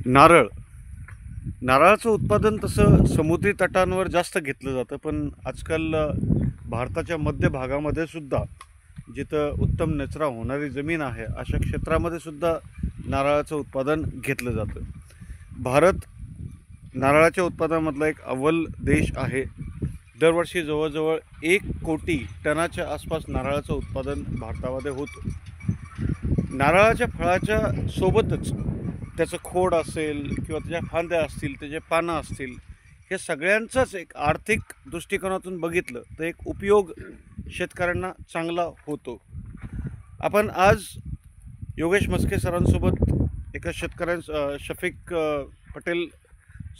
नारळ नारळाचं उत्पादन तसं समुद्री तटांवर जास्त घेतलं जातं, पण आजकाल भारताच्या मध्य भागामध्ये सुद्धा जिथं उत्तम निचरा होणारी जमीन आहे अशा क्षेत्रामध्ये सुद्धा नारळाचं उत्पादन घेतलं जातं. भारत नारळाच्या उत्पादनामधला एक अव्वल देश आहे. दरवर्षी जवळजवळ 1 कोटी टनाच्या आसपास नारळाचं उत्पादन भारतामध्ये होतं. नारळाच्या फळाच्या सोबतच त्याचं खोड असेल किंवा त्याच्या फांद्या असतील, त्याचे पानं असतील, हे सगळ्यांचाच एक आर्थिक दृष्टिकोनातून बघितलं तर एक उपयोग शेतकऱ्यांना चांगला होतो. आपण आज योगेश मस्के सरांसोबत एका शफीक पटेल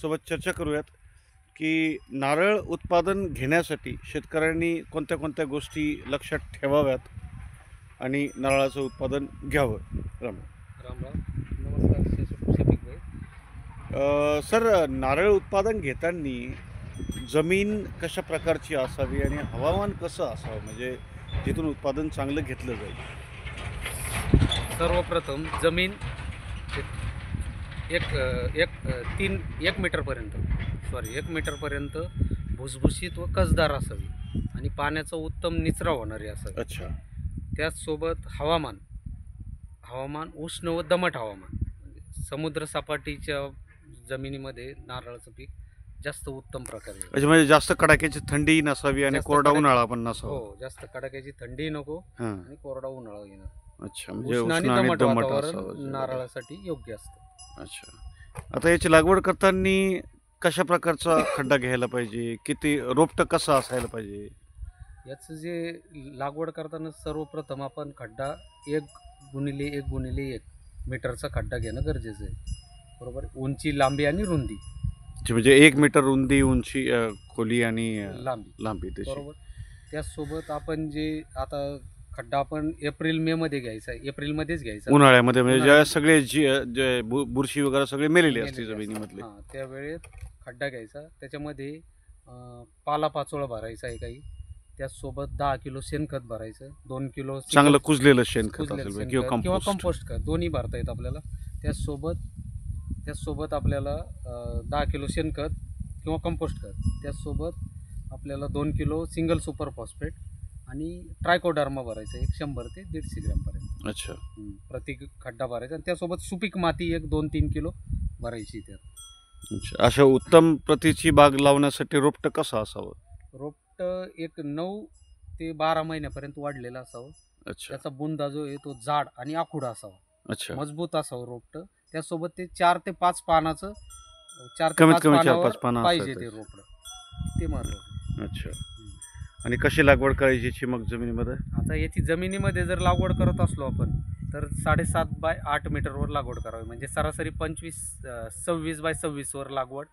सोबत चर्चा करूयात की नारळ उत्पादन घेण्यासाठी शेतकऱ्यांनी कोणत्या कोणत्या गोष्टी लक्षात ठेवाव्यात आणि नारळाचं उत्पादन घ्यावं. राम राम राम. नमस्कार शफीक भाई. सर, नारळ उत्पादन घेताना जमीन कशा प्रकारची असावी आणि हवामान कसं असावं, म्हणजे जिथून उत्पादन चांगलं घेतलं जाईल? सर्वप्रथम जमीन एक मीटरपर्यंत भुसभुशीत व कसदार असावी आणि पाण्याचा उत्तम निचरा होणारी असावी. अच्छा. त्याचसोबत हवामान उष्ण व दमट हवामान, म्हणजे समुद्रसपाटीच्या जमिनीमध्ये नारळाचं पीक जास्त उत्तम प्रकारे. अच्छा, म्हणजे जास्त कडाक्याची थंडी नसावी आणि कोरडा उन्हाळा पण नसावा. हो, जास्त कडाक्याची थंडी नको आणि कोरडा उन्हाळा येणार. अच्छा, म्हणजे उष्ण आणि दमट वातावरण नारळासाठी योग्य असतं. अच्छा. आता याची लागवड करताना कशा प्रकारचा खड्डा घ्यायला पाहिजे, किती रोपटं कसं असायला पाहिजे? याचं जे लागवड करताना सर्वप्रथम आपण खड्डा 1x1 मीटरचा खड्डा घेणं गरजेचं आहे. बरोबर. उंची, लांबी आणि रुंदी. म्हणजे 1 मीटर रुंदी, उंची, खोली आणि लांबी बरोबर. त्याचसोबत आपण जे आता खड्डा आपण एप्रिल-मे मध्ये घ्यायचा आहे, एप्रिलमध्येच घ्यायचा, उन्हाळ्यामध्ये, म्हणजे ज्या सगळे बुरशी वगैरे सगळे मेलेले असते जमिनीमधले. त्यावेळेत खड्डा घ्यायचा. त्याच्यामध्ये पालापाचोळा भरायचा आहे काही. त्याचसोबत 10 किलो शेणखत भरायचं, 2 किलो चांगलं कुजलेलं शेणखत असेल किंवा कंपोस्ट खत, दोन्ही भरता येत आपल्याला. त्याचसोबत आपल्याला 10 किलो शेणखत किंवा कंपोस्ट खत, त्याचसोबत आपल्याला 2 किलो सिंगल सुपर फॉस्फेट आणि ट्रायकोडर्मा भरायचं 100 ते 150 ग्रॅमपर्यंत. अच्छा. प्रति खड्डा भरायचा. आणि त्यासोबत सुपीक माती 2-3 किलो भरायची त्यात. अच्छा. अशा उत्तम प्रतीची बाग लावण्यासाठी रोपटं कसं असावं? रोपटं 9 ते 12 महिन्यापर्यंत वाढलेलं असावं. अच्छा. त्याचा बुंदा जो आहे तो जाड आणि आखूड असावा. अच्छा. मजबूत असावं रोपटं. त्यासोबत ते 4 ते 5 पानाचं, 4 ते कमीत 5 कमी पानावर 4-5 पानं पाहिजे असायला ते रोपटं. ते महत्त्वाचं. अच्छा. आणि कशी लागवड करायची याची मग जमिनीमध्ये? आता याची जमिनीमध्ये जर लागवड करत असलो आपण तर 7.5 बाय 8 मीटरवर लागवड करावी, म्हणजे सरासरी 26 बाय 26 वर लागवड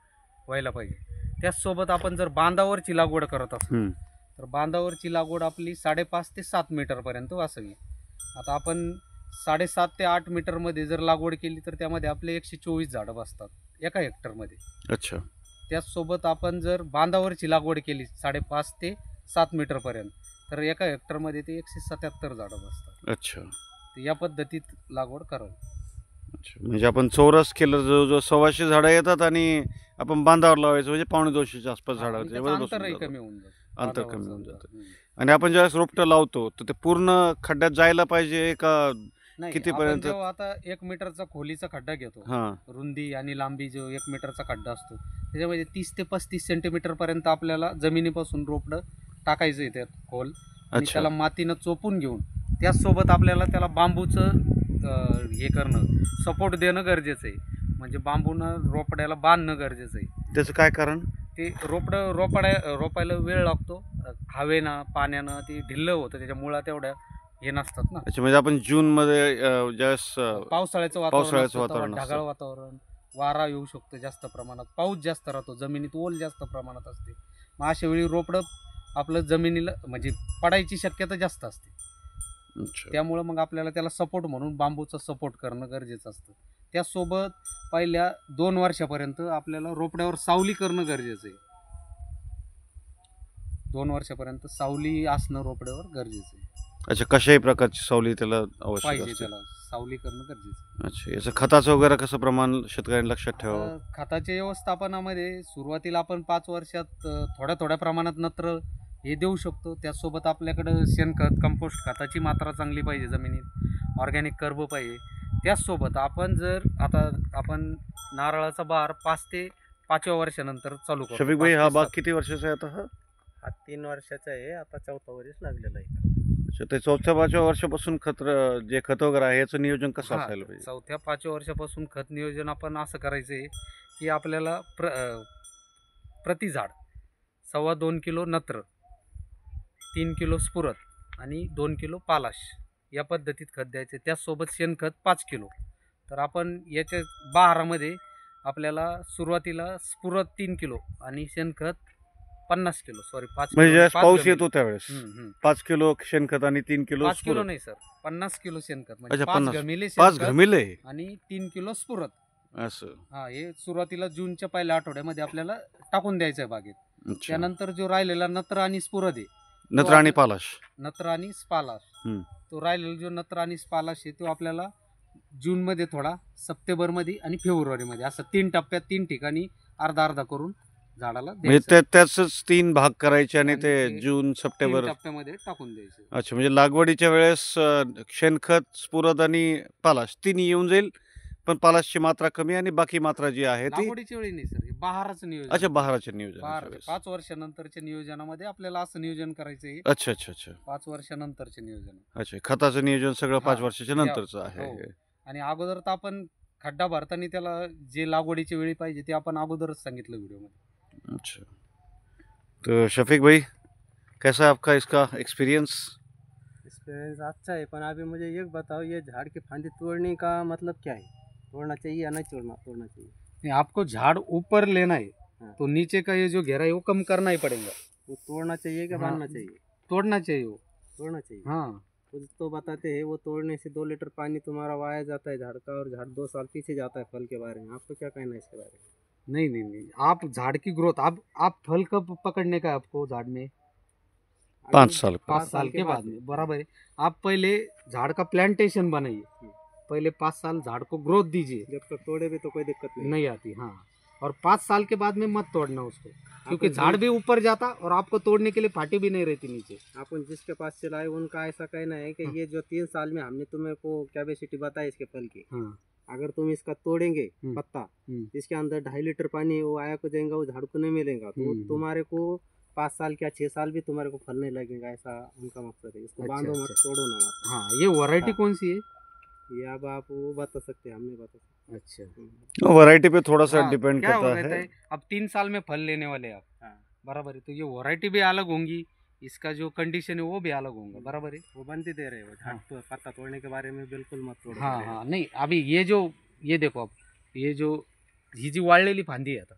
व्हायला पाहिजे. त्याचसोबत आपण जर बांधावरची लागवड करत असलो तर बांधावरची लागवड आपली 5.5 ते 7 मीटरपर्यंत असावी. आता आपण 7.5 ते 8 मीटरमध्ये जर लागवड केली तर त्यामध्ये आपले 124 झाडं बसतात एका हेक्टरमध्ये. अच्छा. त्याचसोबत आपण जर बांधावरची लागवड केली 5.5 ते 7 मीटरपर्यंत तर एका हेक्टरमध्ये ते 177 झाडं बसतात. अच्छा. तर या पद्धतीत लागवड करावी. अच्छा, म्हणजे आपण चौरस केलं, जवळजवळ 100 झाडं येतात आणि आपण बांधावर लावायचं म्हणजे 250 आसपास झाडं अंतर कमी होऊन जातं. अंतर कमी होऊन जातं. आणि आपण ज्यावेळेस रोपटं लावतो तर ते पूर्ण खड्ड्यात जायला पाहिजे का? कितीपर्यंत? जेव्हा आता 1 मीटरचा खोलीचा खड्डा घेतो, रुंदी आणि लांबी जो 1 मीटरचा खड्डा असतो त्याच्यामध्ये 30 ते 35 सेंटीमीटर पर्यंत आपल्याला जमिनीपासून रोपटं टाकायचं आहे त्यात खोल. आणि त्याला मातीनं चोपून घेऊन त्याचसोबत आपल्याला त्याला बांबूचं हे करणं, सपोर्ट देणं गरजेचं आहे. म्हणजे बांबूनं रोपड्याला बांधणं गरजेचं आहे. त्याचं काय कारण? ते रोपायला वेळ लागतो, हवेनं पाण्यानं ते ढिल्लं होतं, त्याच्या मुळा तेवढ्या हे नसतात ना. अच्छा, म्हणजे आपण जूनमध्ये ज्यावेळेस पावसाळ्याचं वातावरण, ढगाळ वातावरण, वारा येऊ शकतो जास्त प्रमाणात, पाऊस जास्त राहतो, जमिनीत ओल जास्त प्रमाणात असते. मग अशा वेळी रोपडं आपलं जमिनीला म्हणजे पडायची शक्यता जास्त असते. त्यामुळं मग आपल्याला त्याला सपोर्ट म्हणून बांबूचा सपोर्ट करणं गरजेचं असतं. त्यासोबत पहिल्या 2 वर्षापर्यंत आपल्याला रोपड्यावर सावली करणं गरजेचं आहे. 2 वर्षापर्यंत सावली असणं रोपड्यावर गरजेचं आहे. अच्छा, कशाही प्रकारची सावली त्याला आवश्यक पाहिजे असते? त्याला सावली करणं गरजेचं. अच्छा, याचं खताचं वगैरे कसं प्रमाण शेतकऱ्यांनी लक्षात ठेवावं? खताच्या व्यवस्थापनामध्ये सुरुवातीला आपण 5 वर्षात थोड्या थोड्या प्रमाणात नत्र हे देऊ शकतो. त्याचसोबत आपल्याकडं शेणखत, कंपोस्ट खताची मात्रा चांगली पाहिजे जमिनीत, ऑर्गॅनिक कर्ब पाहिजे. त्याचसोबत आपण जर आता आपण नारळाचा बहार 5 ते 5व्या वर्षानंतर चालू करतो. शफीक भाई, 5 हा ते बाग 7. किती वर्षाचा आहे आता? हा 3 वर्षाचा आहे, आता 4था वर्ष लागलेला आहे. अच्छा, ते 4-5व्या वर्षापासून जे खत वगैरे आहे याचं नियोजन कसं हा, असायला पाहिजे? 4-5व्या वर्षापासून खत नियोजन आपण असं करायचं आहे की आपल्याला प्रति झाड 2.25 किलो नत्र, 3 किलो स्फुरद आणि 2 किलो पालाश या पद्धतीत खत द्यायचे. त्याचसोबत शेणखत 5 किलो. तर आपण याच्या बहारामध्ये आपल्याला सुरुवातीला स्फुरद 3 किलो आणि शेणखत 50 किलो, सॉरी 5 म्हणजे किलो, ज्यावेळेस 5 पाऊस गमिले. येतो त्यावेळेस 5 किलो शेणखत आणि 3 किलो 5 किलो स्फुरद. नाही सर, 50 किलो शेणखत म्हणजे अच्छा, 5 50. गमिले 5 शेणखत घमिले आणि 3 किलो स्फुरद. असं. हा, हे सुरुवातीला जूनच्या पहिल्या आठवड्यामध्ये आपल्याला टाकून द्यायचं आहे बागेत. अच्छा, त्यानंतर जो राहिलेला नत्र आणि स्फुरद आहे, नत्र आणि पालाश. नत्र आणि स्पालाश, हम्म. तो राहिलेला जो नत्र आणि स्पालाश आहे तो आपल्याला जूनमध्ये थोडा, सप्टेंबरमध्ये आणि फेब्रुवारीमध्ये असं 3 टप्प्यात 3 ठिकाणी अर्धा अर्धा करून झाडाला म्हणजे द्यायचं. त्याच 3 भाग करायचे आणि आणि ते ते जून 3 सप्टेंबर. टप्प्यामध्ये टाकून द्यायचं. अच्छा, म्हणजे लागवडीच्या वेळेस शेणखत, स्फुरद आणि पालाश 3 येऊन जाईल, पण पालाशची मात्रा कमी आणि बाकी मात्रा जी आहे ती. लागवडीच्या वेळी नाही सर, हे बहाराचं नियोजन. अच्छा, बहाराच्या नियोजन. बहार 5 वर्षानंतरच्या नियोजनामध्ये आपल्याला असं नियोजन करायचं आहे. अच्छा अच्छा अच्छा 5 वर्षानंतरचे नियोजन. अच्छा, खताचं नियोजन सगळं 5 हा, वर्षाच्या नंतरचं हो. आहे. आणि अगोदर तर आपण खड्डा भरताना त्याला जे लागवडीची वेळी पाहिजे ते आपण अगोदरच सांगितलं व्हिडिओमध्ये. अच्छा, तो शफीक भाई, कैसा है आपका इसका एक्सपीरियंस? एक्सपीरियंस अच्छा है, पर अभी मुझे ये बताओ, ये झाड़ की फांदी तोड़ने का मतलब क्या है? तोड़ना चाहिए या नहीं तोड़ना चाहिए? नहीं, आपको झाड़ ऊपर लेना है हाँ। तो नीचे का ये जो घेरा है वो कम करना ही पड़ेगा. वो तोड़ना चाहिए कि हाँ। बांधना चाहिए? तोड़ना चाहिए वो. तोड़ना चाहिए. हाँ, तो बताते हैं वो तोड़ने से 2 लीटर पानी तुम्हारा वाया जाता है झाड़ का, और झाड़ 2 साल पीछे जाता है फल के बारे में. आपको क्या कहना है इसके बारे में? नहीं नहीं नहीं, आप झाड़ की ग्रोथ, आप फल कब पकड़ने का है आपको झाड़ में? 5 साल का. 5 साल के बाद में, बराबर है. आप पहले झाड़ का प्लांटेशन बनाइए, पहले 5 साल झाड़ को ग्रोथ दीजिए, जब तक तोड़े भी तो कोई दिक्कत नहीं आती. हाँ, और 5 साल के बाद में मत तोड़ना उसको, क्योंकि अपन झाड़ भी ऊपर जाता और आपको तोड़ने के लिए फाटी भी नहीं रहती नीचे. अपन जिसके पास चलाए उनका ऐसा कहना है कि हाँ। ये जो 3 साल में हमने तुम्हें को कैपेसिटी बताई इसके फल की, हाँ. अगर तुम इसका तोड़ेंगे हम्म। पत्ता, हम्म. इसके अंदर 2.5 लीटर पानी वो आया को जाएगा, वो झाड़ को नहीं मिलेगा, तो हम्म। तुम्हारे को 5 साल क्या 6 साल भी तुम्हारे को फल नहीं लगेगा. ऐसा उनका मकसद है. इसको अच्छा, बांधो मत, अच्छा। तोड़ो ना मत. हाँ, ये वैरायटी हाँ। कौन सी है? ये अब आप वो बता सकते हैं, हम नहीं बता सकते. अच्छा, वैरायटी पे थोड़ा सा हाँ, डिपेंड क्या हो करता रहता है. अब 3 साल में फल लेने वाले हैं आप, हाँ, बराबर है. तो ये वैरायटी भी अलग होंगी, इसका जो कंडीशन है वो भी अलग होगा, बराबर है. वो बनते दे रहे हो. झाड़ तो पत्ता तोड़ने के बारे में बिल्कुल मत तोड़ो. हाँ हाँ, नहीं अभी ये देखो, आप ये ही जी वाळलेली फांदी आहे आता,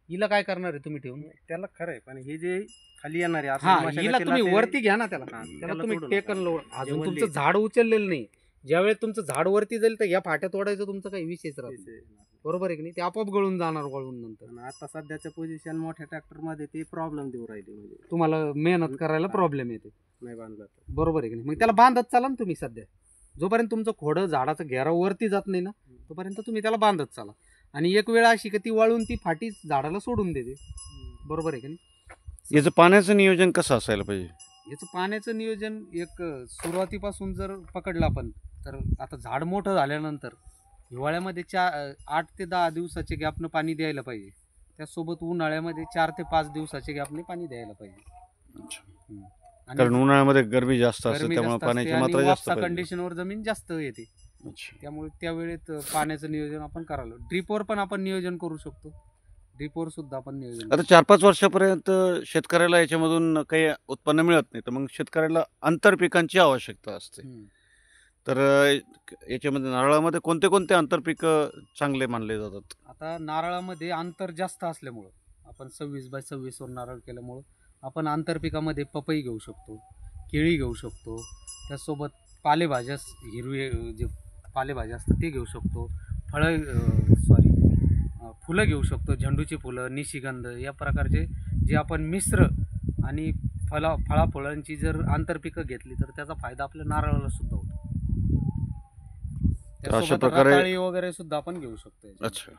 हिला काय करणार आहे तुम्ही ठेवून? त्याला खरं आहे, पण हे जे खाली येणार आहे हा, असं हिला तुम्ही ते- वरती घ्या ना त्याला. हा, त्याला त्याला तुम्ही तोडू टेकन नका. लावून, अजून जेवण तुमचं द्यायचं. झाड उचललेलं नाही. ज्यावेळेस तुमचं झाड वरती जाईल तर या फाट्या तोडायचं तुमचं काही विशेष राहत नाही. बरोबर आहे की नाही? ते आपोआप गळून जाणार गळून नंतर. पण आता सध्याच्या पोझिशन मोठ्या ट्रॅक्टर मध्ये ते प्रॉब्लेम देऊ राहिले, म्हणजे तुम्हाला मेहनत करायला हा. प्रॉब्लेम येते. नाही बांधला तर. बरोबर आहे की नाही? मग त्याला बांधत चाला ना तुम्ही. सध्या जोपर्यंत तुमचं खोडं झाडाचं घेरा वरती जात नाही ना, तोपर्यंत तुम्ही त्याला बांधत चाला. आणि एक वेळ अशी की ती वाळून ती फाटी झाडाला सोडून देते. बरोबर आहे की नाही? याचं पाण्याचं नियोजन कसं असायला पाहिजे? याचं पाण्याचं नियोजन एक सुरुवातीपासून जर पकडलं आपण, तर आता झाड मोठं झाल्यानंतर हिवाळ्यामध्ये 8 ते 10 दिवसाचे गॅपनं पाणी द्यायला पाहिजे. त्यासोबत उन्हाळ्यामध्ये 4 ते 5 दिवसाचे गॅपने पाणी द्यायला पाहिजे. अच्छा. आणि कारण उन्हाळ्यामध्ये गरमी जास्त असते, गरमी त्यामुळे जास्त पाण्याची असते आणि मात्रा जास्त वापसा पाहिजे. कंडिशनवर जमीन जास्त येते. अच्छा. त्यामुळे त्या वेळेत पाण्याचं नियोजन आपण करायला, ड्रिपवर पण आपण नियोजन करू शकतो. ड्रिपवर सुद्धा आपण नियोजन आता 4-5 वर्षापर्यंत शेतकऱ्याला याच्यामधून काही उत्पन्न मिळत नाही, तर मग शेतकऱ्याला आंतरपिकांची आवश्यकता असते. हम्म. तर याच्यामध्ये नारळामध्ये कोणते कोणते आंतरपिकं चांगले मानले जातात? आता नारळामध्ये अंतर जास्त असल्यामुळं आपण 26x26 वर नारळ केल्यामुळं आपण आंतरपिकामध्ये पपई घेऊ शकतो, केळी घेऊ शकतो, त्यासोबत पालेभाज्या, हिरवे जे पालेभाज्या असतात ते घेऊ शकतो, फुलं घेऊ शकतो, झेंडूची फुलं, निशिगंध या प्रकारचे जे आपण मिश्र आणि फळाफळांची जर आंतरपिकं घेतली तर त्याचा फायदा आपल्या नारळाला सुद्धा होतो. अशा त्यासोबत प्रकारे- रताळी वगैरे सुद्धा आपण घेऊ शकतो याच्यामध्ये. अच्छा.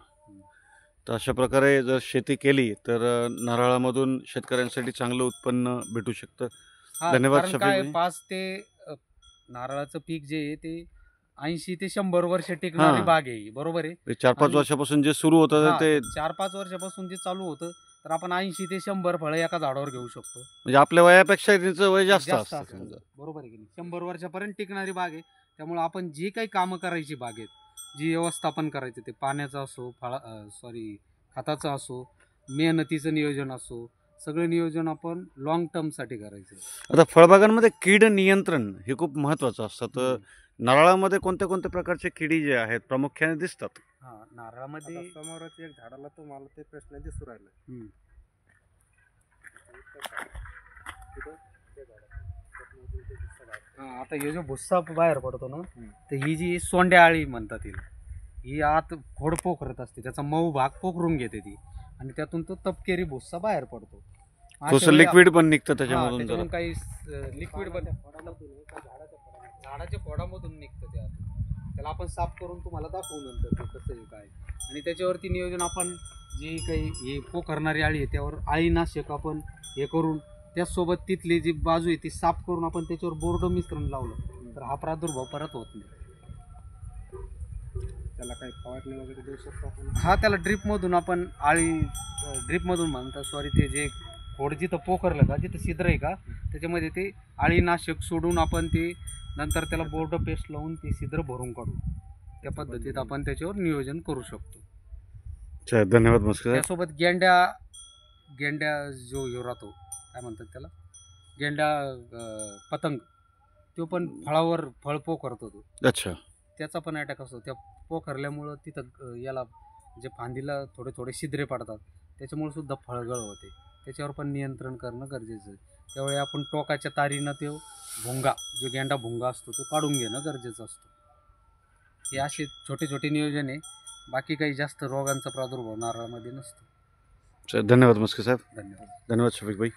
तर अशा प्रकारे जर शेती केली तर नारळामधून शेतकऱ्यांसाठी चांगलं उत्पन्न भेटू शकतं. हा, धन्यवाद कारण शफीक काय भाई. 5 ते नारळाचं पीक जे आहे ते 80 ते 100 वर्ष टिकणारी हा. बाग आहे, बरोबर आहे. 4-5 आणि- वर्षापासून जे सुरू होतं हा, ते 4-5 वर्षापासून जे चालू होतं तर आपण 80 ते 100 फळं एका झाडावर घेऊ शकतो. म्हणजे आपल्या वयापेक्षा त्यांचं वय जास्त असतं असतं. समजा. बरोबर आहे की नाही. 100 वर्षापर्यंत टिकणारी बाग आहे. त्यामुळे आपण जी काही कामं करायची बागेत, जी व्यवस्थापन करायचं ते पाण्याचं असो, खताचं असो, मेहनतीचं नियोजन असो, सगळं नियोजन आपण लॉंग टर्मसाठी करायचं. आता फळबागांमध्ये कीड नियंत्रण हे खूप महत्त्वाचं असतं. तर नारळामध्ये कोणत्या कोणत्या प्रकारचे किडी जे आहेत प्रामुख्याने दिसतात? हा, नारळामध्ये आता समोरच एक झाडाला तो मला ते प्रश्न दिसू राहिला. हम्म. हा, आता हे जो भुस्सा बाहेर पडतो ना, तर ही जी सोंड्या आळी म्हणतात हिला, ही आत खोड पोखरत असते, त्याचा मऊ भाग पोखरून घेते ती आणि त्यातून तो तपकेरी भुस्सा बाहेर पडतो. अशा थोडंसं वेळी लिक्विड पण निघतं हा, त्याच्यामधून जरा. त्याच्यातून काही लिक्विड पण झाडाच्या खोडामधून निघतं ते आतून. त्याला आपण साफ करून तुम्हाला दाखवू नंतर ते कसं आहे काय. आणि त्याच्यावरती नियोजन आपण जी काही हे पोखरणारी आळी आहे त्यावर आळीनाशक आपण हे करून त्याचसोबत तिथली जी बाजू आहे ती साफ करून आपण त्याच्यावर बोर्ड मिश्रण लावलं तर हा प्रादुर्भाव परत होत नाही. त्याला काही फवारणी वगैरे देऊ शकतो आपण. हा, त्याला ड्रीपमधून आपण ड्रीपमधून म्हणतात सॉरी, ते जे खोड जिथं पोखरलं का जिथं छिद्र आहे का त्याच्यामध्ये ते आळीनाशक सोडून आपण ते नंतर त्याला बोर्ड पेस्ट लावून ते छिद्र भरून काढू. त्या पद्धतीत आपण त्याच्यावर नियोजन करू शकतो. अच्छा, धन्यवाद मस्कर. त्यासोबत गेंड्या जो ह्यो राहतो काय म्हणतात त्याला, पतंग, तो पण फळावर फळ पोखरतो तो, अच्छा. त्याचा पण अटॅक असतो. त्या पोखरल्यामुळं तिथं याला जे फांदीला थोडे थोडे छिद्रे पडतात त्याच्यामुळे सुद्धा फळगळ होते. त्याच्यावर पण नियंत्रण करणं गरजेचं आहे. त्यावेळी आपण टोकाच्या तारीनं तो भुंगा, जो गेंडा भुंगा असतो तो काढून घेणं गरजेचं असतं. हे असे छोटे छोटे नियोजन आहे. बाकी काही जास्त रोगांचा प्रादुर्भाव नारळामध्ये नसतो. अच्छा, धन्यवाद मस्कर साहेब. धन्यवाद. धन्यवाद शफीक भाई.